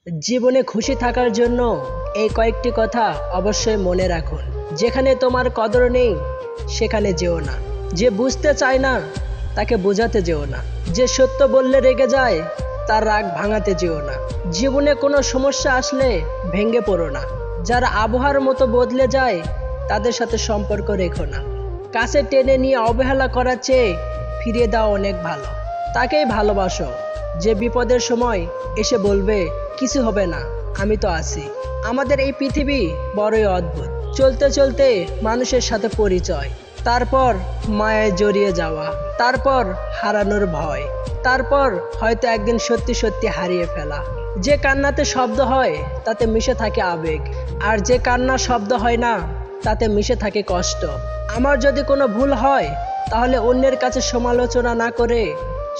জীবনে খুশি থাকার জন্য এই কয়েকটি কথা অবশ্যই মনে রাখুন। যেখানে তোমার কদর নেই সেখানে যেও না। যে বুঝতে চায় না তাকে বোঝাতে যেও না। যে সত্য বললে রেগে যায় তার রাগ ভাঙাতে যেও না। জীবনে কোনো সমস্যা আসলে ভেঙে পড়ো না। যারা আবহাওয়ার মতো বদলে যায় তাদের সাথে সম্পর্ক রেখো না। কাছে টেনে নিয়ে অবহেলা করার চেয়ে ফিরিয়ে দেওয়া অনেক ভালো। তাকেই ভালোবাসো যে বিপদের সময় এসে বলবে কিছু হবে না, আমি তো আছি। আমাদের এই পৃথিবী বড়ই অদ্ভুত। চলতে চলতে মানুষের সাথে পরিচয়, তারপর মায়ায় জড়িয়ে যাওয়া, তারপর হারানোর ভয়, তারপর হয়তো একদিন সত্যি সত্যি হারিয়ে ফেলা। যে কান্নাতে শব্দ হয় তাতে মিশে থাকে আবেগ, আর যে কান্না শব্দ হয় না তাতে মিশে থাকে কষ্ট। আমার যদি কোনো ভুল হয় তাহলে অন্যের কাছে সমালোচনা না করে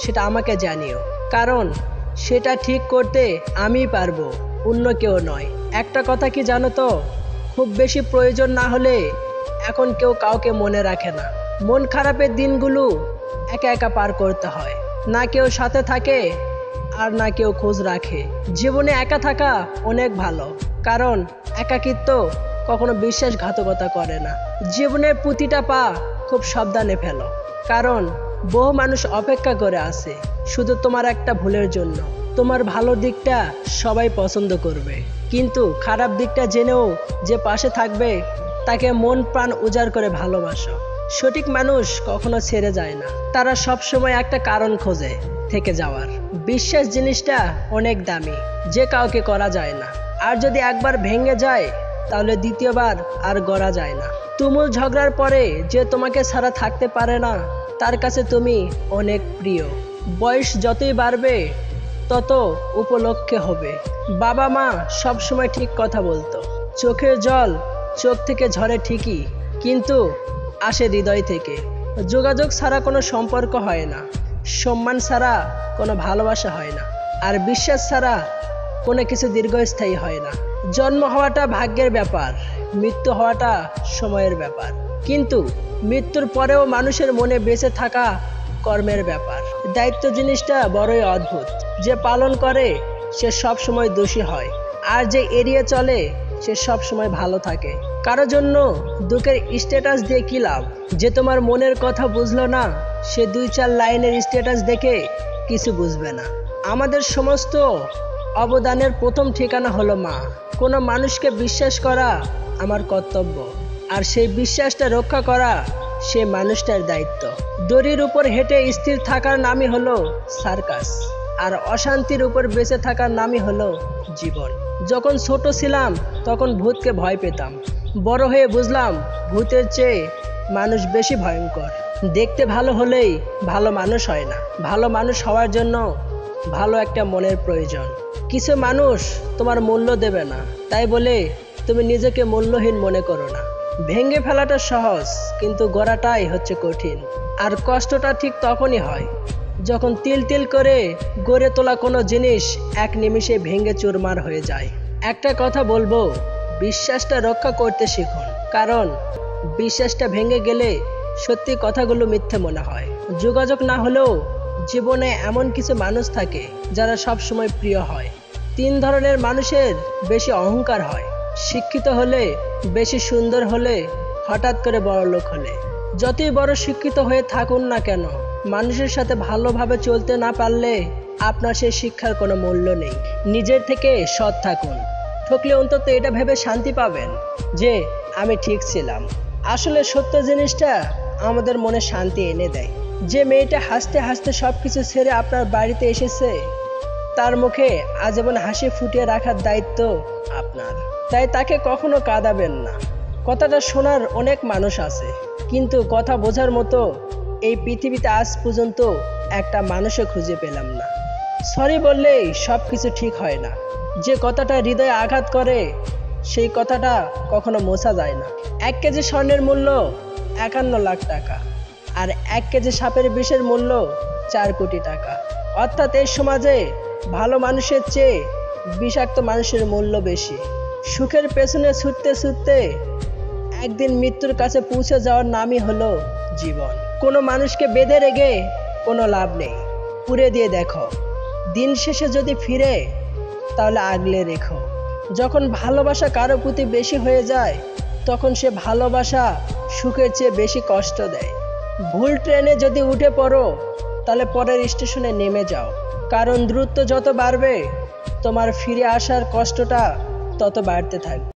সেটা আমাকে জানিও, কারণ সেটা ঠিক করতে আমিই পারবো, অন্য কেউ নয়। একটা কথা কি জানো তো, খুব বেশি প্রয়োজন না হলে এখন কেউ কাউকে মনে রাখে না। মন খারাপের দিনগুলো একা একা পার করতে হয়, না কেউ সাথে থাকে আর না কেউ খোঁজ রাখে। জীবনে একা থাকা অনেক ভালো, কারণ একাকিত্ব কখনো বিশ্বাসঘাতকতা করে না। জীবনের প্রতিটা পা খুব সাবধানে ফেলো, কারণ বহু মানুষ অপেক্ষা করে আছে শুধু তোমার একটা ভুলের জন্য। তোমার ভালো দিকটা সবাই পছন্দ করবে, কিন্তু খারাপ দিকটা জেনেও যে পাশে থাকবে তাকে মন প্রাণ উজাড় করে ভালোবাসো। সঠিক মানুষ কখনো ছেড়ে যায় না, তারা সব সময় একটা কারণ খোঁজে থেকে যাওয়ার। বিশ্বাস জিনিসটা অনেক দামি, যে কাউকে করা যায় না, আর যদি একবার ভেঙে যায় তাহলে দ্বিতীয়বার আর গড়া যায় না। তুমুল ঝগড়ার পরে যে তোমাকে ছাড়া থাকতে পারে না তার কাছে তুমি অনেক প্রিয়। বয়স যতই বাড়বে তত উপলক্ষে হবে। বাবা মা সব সময় ঠিক কথা বলতো, চোখের জল চোখ থেকে ঝরে ঠিকই, কিন্তু আসে হৃদয় থেকে। যোগাযোগ ছাড়া কোনো সম্পর্ক হয় না, সম্মান ছাড়া কোনো ভালোবাসা হয় না, আর বিশ্বাস ছাড়া কোনো কিছু দীর্ঘস্থায়ী হয় না। জন্ম হওয়াটা ভাগ্যের ব্যাপার, মৃত্যু হওয়াটা সময়ের ব্যাপার, কিন্তু মৃত্যুর পরেও মানুষের মনে বেঁচে থাকা কর্মের ব্যাপার। দায়িত্ব জিনিসটা বড়ই অদ্ভুত। যে পালন করে সে সব সময় দোষী হয়, আর যে এড়িয়ে চলে সে সব সময় ভালো থাকে। কারো জন্য দুঃখের স্ট্যাটাস দিয়ে কি লাভ? যে তোমার মনের কথা বুঝলো না সে 2-4 লাইনের স্ট্যাটাস দেখে কিছু বুঝবে না। আমাদের সমস্ত অবদানের প্রথম ঠিকানা হলো মা। কোনো মানুষকে বিশ্বাস করা আমার কর্তব্য, আর সেই বিশ্বাসটা রক্ষা করা সে মানুষটার দায়িত্ব। দড়ির উপর হেঁটে স্থির থাকার নামই হলো সার্কাস, আর অশান্তির উপর বেঁচে থাকার নামই হলো জীবন। যখন ছোট ছিলাম তখন ভূতকে ভয় পেতাম, বড় হয়ে বুঝলাম ভূতের চেয়ে মানুষ বেশি ভয়ঙ্কর। দেখতে ভালো হলেই ভালো মানুষ হয় না, ভালো মানুষ হওয়ার জন্য ভালো একটা মনের প্রয়োজন। কিছু মানুষ তোমার মূল্য দেবে না, তাই বলে তুমি নিজেকে মূল্যহীন মনে করো না। ভেঙে ফেলাটা সহজ, কিন্তু গড়াটাই হচ্ছে কঠিন। আর কষ্টটা ঠিক তখনই হয় যখন তিল তিল করে গড়ে তোলা কোনো জিনিস এক নিমিষে ভেঙে চুরমার হয়ে যায়। একটা কথা বলবো, বিশ্বাসটা রক্ষা করতে শিখুন, কারণ বিশ্বাসটা ভেঙে গেলে সত্যি কথাগুলো মিথ্যে মনে হয়। যোগাযোগ না হলেও জীবনে এমন কিছু মানুষ থাকে যারা সব সময় প্রিয় হয়। 3 ধরনের মানুষের বেশি অহংকার হয়: শিক্ষিত হলে, বেশি সুন্দর হলে, হঠাৎ করে বড়লোক হলে। যতই বড় শিক্ষিত হয়ে থাকুন না কেন, মানুষের সাথে ভালোভাবে চলতে না পারলে আপনার সেই শিক্ষার কোনো মূল্য নেই। নিজের থেকে সৎ থাকুন, ঠকলে অন্তত এটা ভেবে শান্তি পাবেন যে আমি ঠিক ছিলাম। আসলে সত্য জিনিসটা আমাদের মনে শান্তি এনে দেয়। যে মেয়েটা হাসতে হাসতে সব কিছু ছেড়ে আপনার বাড়িতে এসেছে, তার মুখে আজীবন হাসি ফুটিয়ে রাখার দায়িত্ব আপনার। তাই তাকে কখনো কাঁদাবেন না। কথাটা শোনার অনেক মানুষ আছে, কিন্তু কথা বোঝার মতো এই পৃথিবীতে আজ পর্যন্ত একটা মানুষও খুঁজে পেলাম না। সরি বললেই সব কিছু ঠিক হয় না। যে কথাটা হৃদয়ে আঘাত করে সেই কথাটা কখনো মোছা যায় না। 1 কেজি স্বর্ণের মূল্য 51 লাখ টাকা, আর 1 কেজি সাপের বিষের মূল্য 4 কোটি টাকা। অর্থাৎ এই সমাজে ভালো মানুষের চেয়ে বিষাক্ত মানুষের মূল্য বেশি। সুখের পেছনে ছুটতে ছুটতে একদিন মৃত্যুর কাছে পৌঁছে যাওয়ার নামই হলো জীবন। কোনো মানুষকে বেঁধে রেখে কোনো লাভ নেই, পুড়ে দিয়ে দেখো। দিন শেষে যদি ফিরে তাহলে আগলে রেখো। যখন ভালোবাসা কারো প্রতি বেশি হয়ে যায়, তখন সে ভালোবাসা সুখের চেয়ে বেশি কষ্ট দেয়। ভুল ট্রেনে যদি উঠে পড়ো, তাহলে পরের স্টেশনে নেমে যাও, কারণ দ্রুত যত বাড়বে তোমার ফিরে আসার কষ্টটা তত বাড়তে থাকবে।